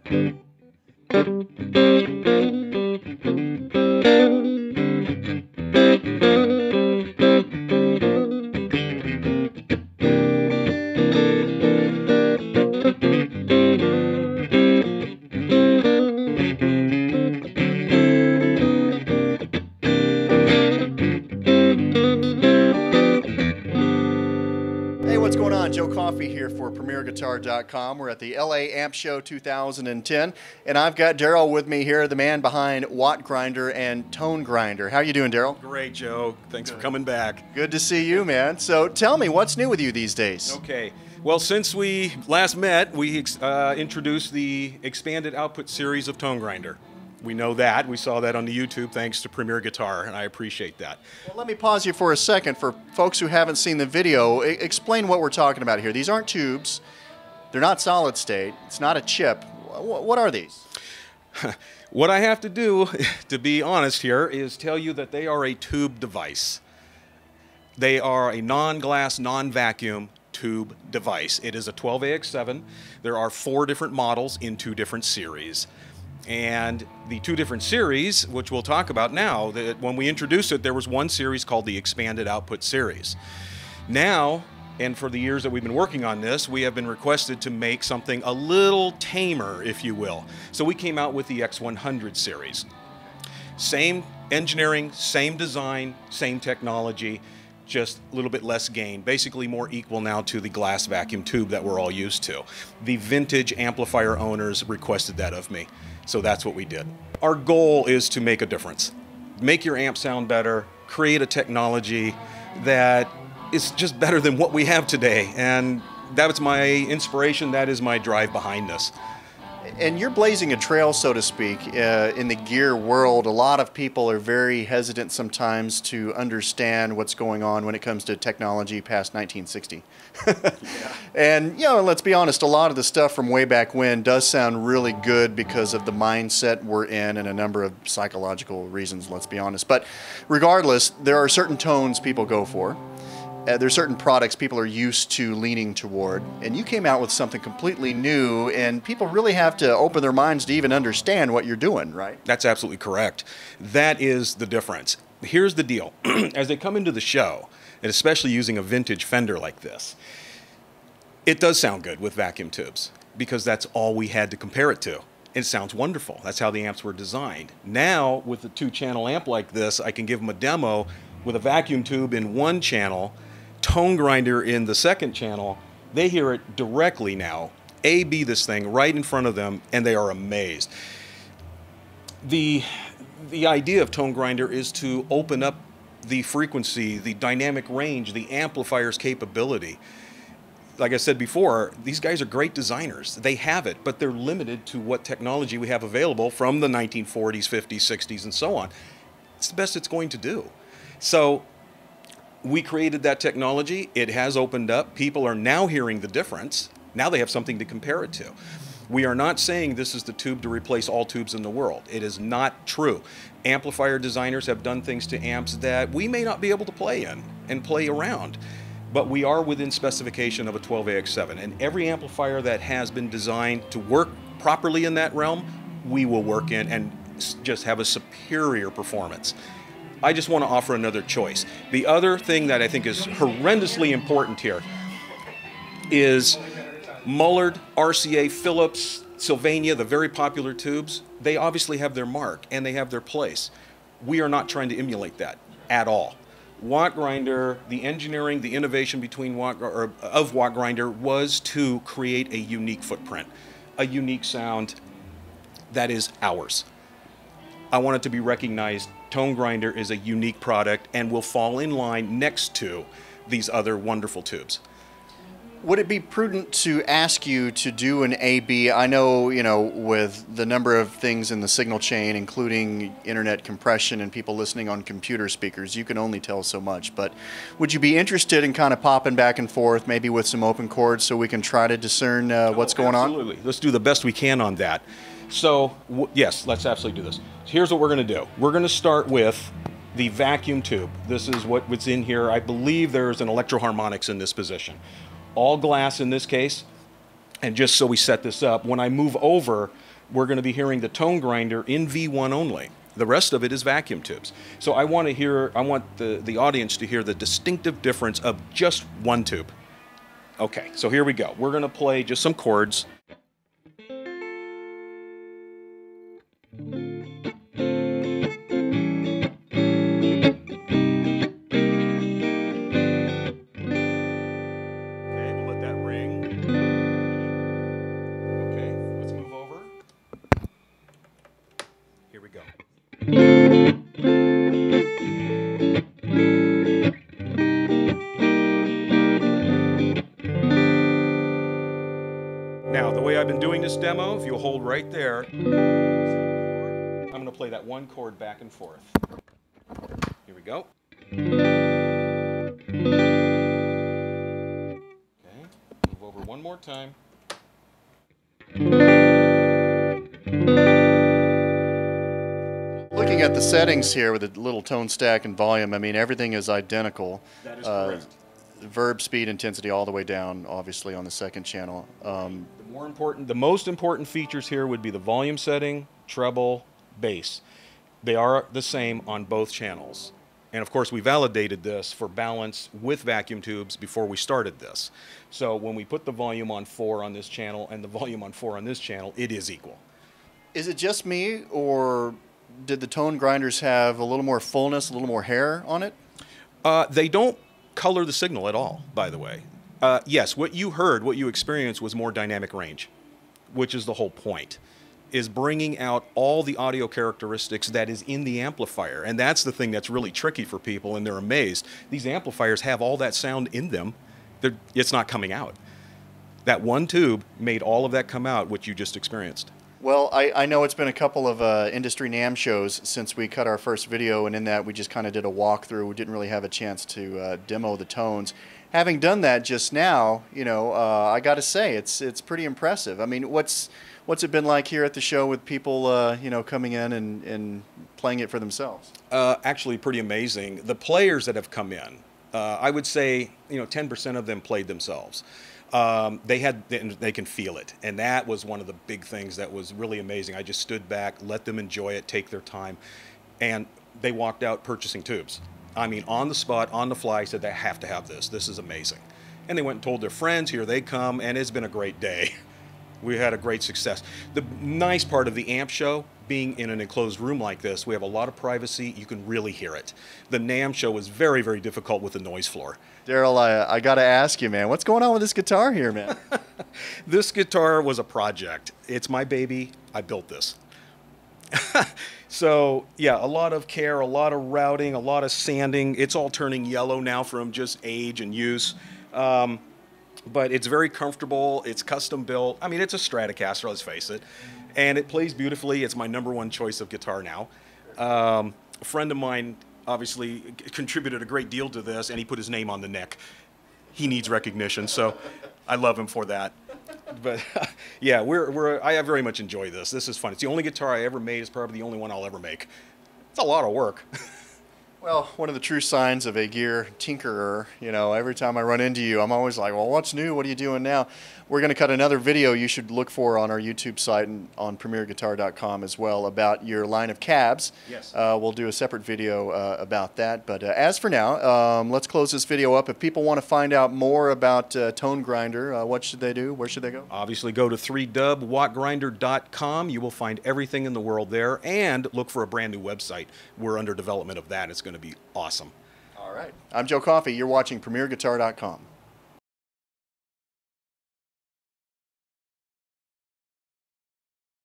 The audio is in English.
What's going on? Joe Coffey here for PremierGuitar.com. We're at the LA Amp Show 2010, and I've got Daryl with me here, the man behind WattGrinder and ToneGrinder. How are you doing, Daryl? Great, Joe. Thanks for coming back. Good to see you, man. So tell me, what's new with you these days? Okay. Well, since we last met, we introduced the expanded output series of ToneGrinder. We know that. We saw that on the YouTube thanks to Premier Guitar, and I appreciate that. Well, let me pause you for a second. For folks who haven't seen the video, explain what we're talking about here. These aren't tubes. They're not solid state. It's not a chip. What are these? What I have to do, to be honest here, is tell you that they are a tube device. They are a non-glass, non-vacuum tube device. It is a 12AX7. There are 4 different models in 2 different series. And the 2 different series, which we'll talk about now, that when we introduced it, there was one series called the Expanded Output Series. Now, and for the years that we've been working on this, we have been requested to make something a little tamer, if you will. So we came out with the X100 series. Same engineering, same design, same technology, just a little bit less gain, basically more equal now to the glass vacuum tube that we're all used to. The vintage amplifier owners requested that of me, so that's what we did. Our goal is to make a difference. Make your amp sound better, create a technology that is just better than what we have today, and that's my inspiration, that is my drive behind this. And you're blazing a trail, so to speak, in the gear world. A lot of people are very hesitant sometimes to understand what's going on when it comes to technology past 1960. Yeah. And, you know, let's be honest, a lot of the stuff from way back when does sound really good because of the mindset we're in and a number of psychological reasons, let's be honest. But regardless, there are certain tones people go for. There's certain products people are used to leaning toward, and you came out with something completely new, and people really have to open their minds to even understand what you're doing, right? That's absolutely correct. That is the difference. Here's the deal. As they come into the show, and especially using a vintage Fender like this, it does sound good with vacuum tubes, because that's all we had to compare it to. It sounds wonderful. That's how the amps were designed. Now, with a 2-channel amp like this, I can give them a demo with a vacuum tube in one channel, ToneGrinder in the second channel. They hear it directly now, A/B this thing right in front of them, and they are amazed. The idea of ToneGrinder is to open up the frequency, the dynamic range, the amplifier's capability. Like I said before, these guys are great designers. They have it, but they're limited to what technology we have available from the 1940s, 50s, 60s, and so on. It's the best it's going to do. So we created that technology. It has opened up. People are now hearing the difference. Now they have something to compare it to. We are not saying this is the tube to replace all tubes in the world. It is not true. Amplifier designers have done things to amps that we may not be able to play in and play around, but we are within specification of a 12AX7. And every amplifier that has been designed to work properly in that realm, we will work in and just have a superior performance. I just want to offer another choice. The other thing that I think is horrendously important here is Mullard, RCA, Philips, Sylvania, the very popular tubes, they obviously have their mark and they have their place. We are not trying to emulate that at all. WattGrinder, the engineering, the innovation between of WattGrinder was to create a unique footprint, a unique sound that is ours. I want it to be recognized. ToneGrinder is a unique product and will fall in line next to these other wonderful tubes. Would it be prudent to ask you to do an A/B? I know, you know, with the number of things in the signal chain, including internet compression and people listening on computer speakers, you can only tell so much. But would you be interested in kind of popping back and forth, maybe with some open chords, so we can try to discern what's going on? Absolutely. Let's do the best we can on that. So, yes, let's absolutely do this. Here's what we're going to do. We're going to start with the vacuum tube. This is what's in here. I believe there's an electro-harmonics in this position. All glass in this case. And just so we set this up, when I move over we're going to be hearing the ToneGrinder in V1 only. The rest of it is vacuum tubes. So I want the audience to hear the distinctive difference of just one tube. Okay, so here we go. We're going to play just some chords. Here we go. Now, the way I've been doing this demo, if you'll hold right there, I'm going to play that one chord back and forth. Here we go. Okay, move over one more time. Looking at the settings here with the little tone stack and volume, I mean, everything is identical. That is correct. Verb, speed, intensity all the way down, obviously, on the second channel. The most important features here would be the volume setting, treble, bass. They are the same on both channels. And of course, we validated this for balance with vacuum tubes before we started this. So when we put the volume on 4 on this channel and the volume on 4 on this channel, it is equal. Is it just me, or did the ToneGrinders have a little more fullness, a little more hair on it? They don't color the signal at all, by the way. Yes, what you heard, what you experienced was more dynamic range, which is the whole point, is bringing out all the audio characteristics that is in the amplifier. And that's the thing that's really tricky for people, and they're amazed. These amplifiers have all that sound in them. It's not coming out. That one tube made all of that come out, which you just experienced. Well, I know it's been a couple of industry NAMM shows since we cut our first video, and in that we just kind of did a walkthrough. We didn't really have a chance to demo the tones. Having done that just now, you know, I got to say it's pretty impressive. I mean, what's it been like here at the show with people, you know, coming in and playing it for themselves? Actually, pretty amazing. The players that have come in, I would say, you know, 10% of them played themselves. They can feel it, and that was one of the big things that was really amazing. I just stood back, let them enjoy it, take their time, and they walked out purchasing tubes. I mean, on the spot, on the fly, said they have to have this. This is amazing. And they went and told their friends, here they come, and it's been a great day. We had a great success. The nice part of the amp show, being in an enclosed room like this, we have a lot of privacy. You can really hear it. The NAMM show was very, very difficult with the noise floor. Daryl, I got to ask you, man, what's going on with this guitar here, man? This guitar was a project. It's my baby. I built this. So, yeah, a lot of care, a lot of routing, a lot of sanding. It's all turning yellow now from just age and use. But it's very comfortable. It's custom built. I mean, it's a Stratocaster, let's face it. And it plays beautifully. It's my #1 choice of guitar now. A friend of mine obviously contributed a great deal to this, and he put his name on the neck. He needs recognition, so I love him for that. But yeah, I very much enjoy this. This is fun. It's the only guitar I ever made. It's probably the only one I'll ever make. It's a lot of work. Well, one of the true signs of a gear tinkerer, you know, every time I run into you, I'm always like, well, what's new? What are you doing now? We're going to cut another video you should look for on our YouTube site and on premierguitar.com as well about your line of cabs. Yes. We'll do a separate video about that. But as for now, let's close this video up. If people want to find out more about ToneGrinder, what should they do? Where should they go? Obviously, go to 3dub.wattgrinder.com. You will find everything in the world there, and look for a brand new website. We're under development of that. It's going to be awesome. All right. I'm Joe Coffey. You're watching premierguitar.com.